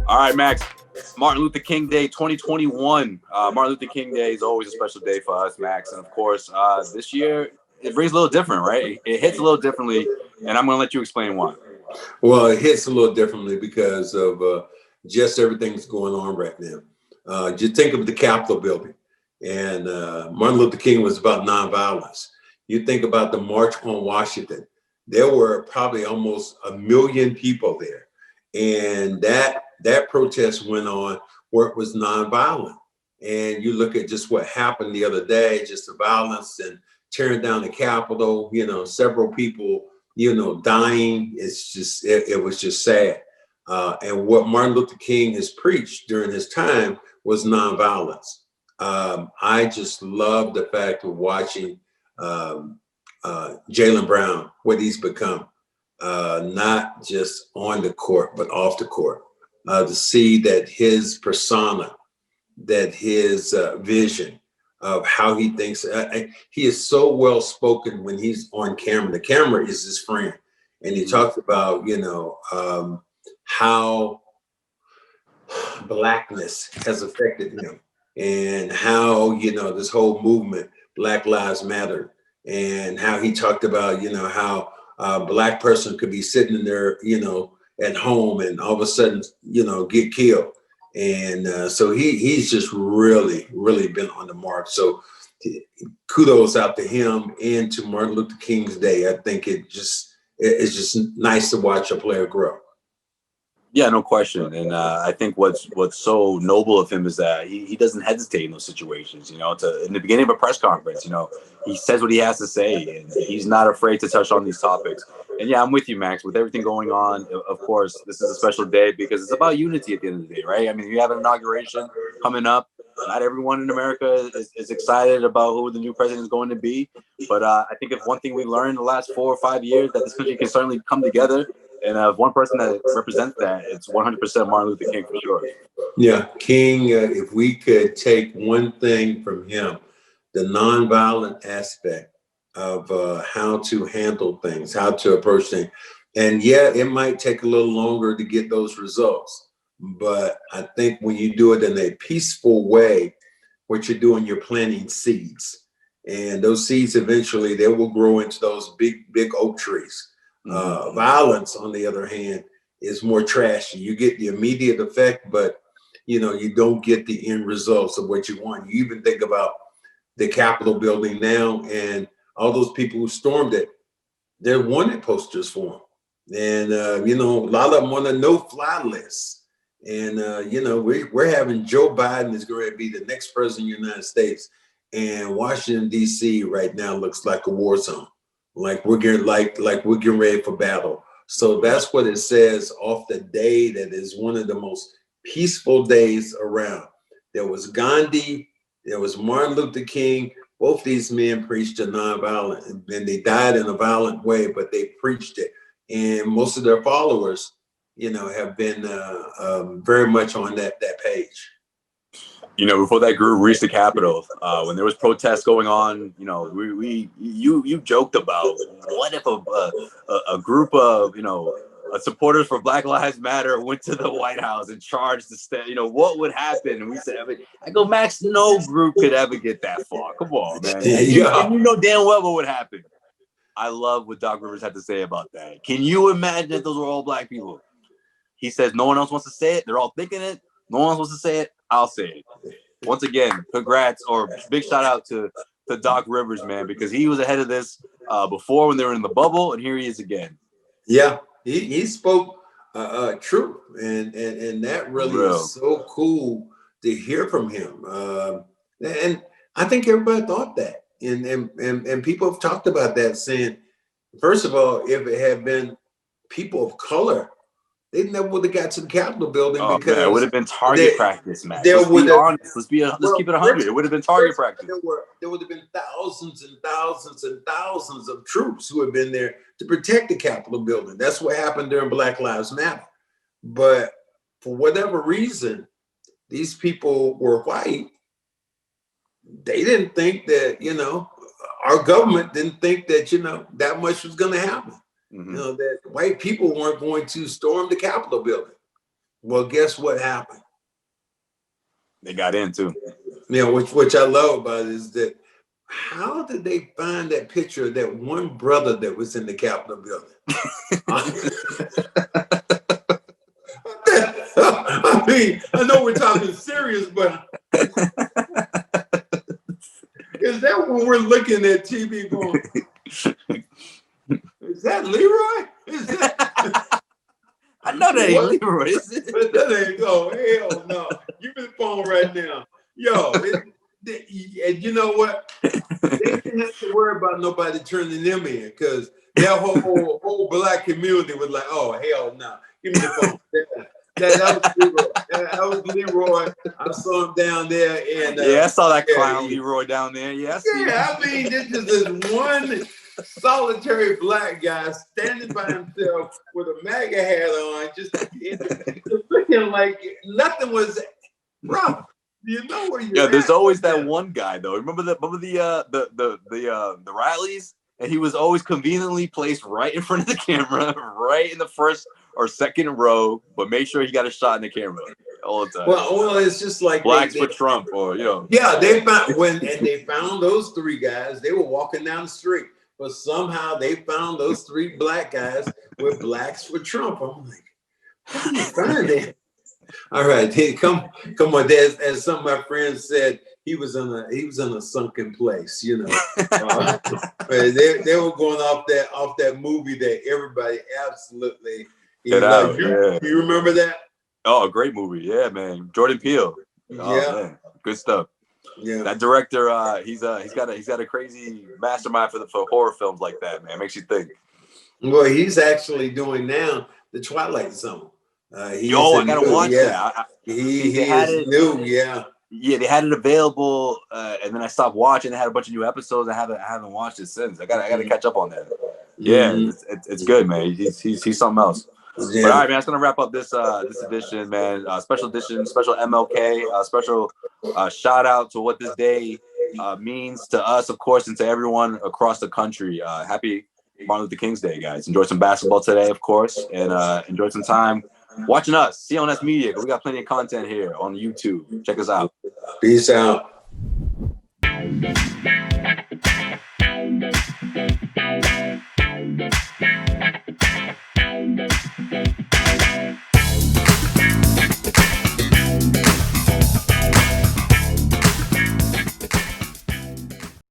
All right, Max. Martin Luther King Day 2021. Martin Luther King Day is always a special day for us, Max. And of course, this year it brings a little different, right? It hits a little differently, and I'm going to let you explain why. Well, it hits a little differently because of just everything that's going on right now. Just think of the Capitol building, and Martin Luther King was about nonviolence. You think about the March on Washington. There were probably almost 1 million people there, and that protest went on where it was nonviolent. And you look at just what happened the other day, just the violence and tearing down the Capitol. Several people dying. It was just sad. And what Martin Luther King has preached during his time was nonviolence. I just love the fact of watching Jaylen Brown, what he's become, not just on the court, but off the court. To see that his persona, that his vision of how he thinks, he is so well spoken when he's on camera. The camera is his friend. And he talks about, how blackness has affected him and how, this whole movement, Black Lives Matter, and how he talked about, how a Black person could be sitting there, at home and all of a sudden, get killed. And so he's just really, really been on the mark. So kudos out to him and to Martin Luther King's Day. I think it's just nice to watch a player grow. Yeah, no question. And I think what's so noble of him is that he doesn't hesitate in those situations. In the beginning of a press conference, he says what he has to say, and he's not afraid to touch on these topics. And yeah, I'm with you, Max. With everything going on, of course, this is a special day because it's about unity at the end of the day, right? I mean, you have an inauguration coming up. Not everyone in America is excited about who the new president is going to be. But I think if one thing we learned in the last 4 or 5 years, that this country can certainly come together. And if one person that represents that, it's 100% Martin Luther King for sure. Yeah, King, if we could take one thing from him, the nonviolent aspect of how to handle things, how to approach things. And yeah, it might take a little longer to get those results. But I think when you do it in a peaceful way, what you're doing, you're planting seeds. And those seeds eventually, they will grow into those big oak trees. Violence, on the other hand, is more trashy. You get the immediate effect, but you don't get the end results of what you want. You even think about the Capitol building now and all those people who stormed it. They're wanted posters for them, and a lot of them on a no-fly list. And we're having Joe Biden is going to be the next president of the United States, and Washington D.C. right now looks like a war zone. Like we're getting ready for battle. So that's what it says off the day that is one of the most peaceful days around. There was Gandhi, there was Martin Luther King. Both these men preached a nonviolent, and they died in a violent way, but they preached it. And most of their followers, have been very much on that page. Before that group reached the Capitol, when there was protests going on, you joked about what if a group of supporters for Black Lives Matter went to the White House and charged the state. What would happen? And we said, I go, Max, no group could ever get that far. Come on, man. And you know damn well what would happen. I love what Doc Rivers had to say about that. Can you imagine if those were all Black people? He says no one else wants to say it. They're all thinking it. No one else wants to say it. I'll say it. Once again, congrats or big shout out to Doc Rivers, man, because he was ahead of this before when they were in the bubble, and here he is again. Yeah, he spoke truth, and that really is so cool to hear from him. And I think everybody thought that, and people have talked about that, saying, first of all, if it had been people of color, they never would have got to the Capitol building because it would have been target practice, man. Let's be honest. Let's keep it 100. It would have been target practice. There would have been thousands and thousands and thousands of troops who have been there to protect the Capitol building. That's what happened during Black Lives Matter. But for whatever reason, these people were white. They didn't think that, our government didn't think that, that much was going to happen. That white people weren't going to storm the Capitol building. Well, guess what happened? They got in too. Yeah, which I love about it is that how did they find that picture of that one brother that was in the Capitol building? I mean, I know we're talking serious, but is that when we're looking at TV going, is that Leroy? Is that? I know that ain't Leroy, is it? But that ain't go. Hell no. Give me the phone right now. Yo, and you know what? They didn't have to worry about nobody turning them in because that whole black community was like, oh, hell no. Give me the phone. That was Leroy. That was Leroy. I saw him down there. And yeah, I saw that clown Leroy down there. Yeah, I mean, this is this one solitary black guy standing by himself with a MAGA hat on, just looking like nothing was wrong. You know where you're there's always that one guy though. Remember the rallies? And he was always conveniently placed right in front of the camera, right in the first or second row, but make sure he got a shot in the camera all the time. Well, it's just like blacks for Trump, or Yeah, they found those three guys. They were walking down the street, but somehow they found those three black guys with blacks for Trump. I'm like, how do you find that? All right, hey, come on. As some of my friends said, he was in a sunken place, you know. They were going off that movie that everybody absolutely you remember that? Oh, great movie, yeah, man. Jordan Peele. Oh, man. Good stuff. Yeah, that director, he's got a crazy mastermind for horror films like that, man. Makes you think. Well, he's actually doing now the Twilight Zone. I gotta watch that. He had it new, yeah. Yeah, they had it available, and then I stopped watching. They had a bunch of new episodes. I haven't watched it since. I gotta catch up on that. Yeah, it's good, man. He's something else. Yeah. But all right, man, that's gonna wrap up this edition, man. Special edition, special MLK, special shout out to what this day means to us, of course, and to everyone across the country. Happy Martin Luther King's Day, guys. Enjoy some basketball today, of course, and enjoy some time watching us, CLNS Media. We got plenty of content here on YouTube. Check us out. Peace out.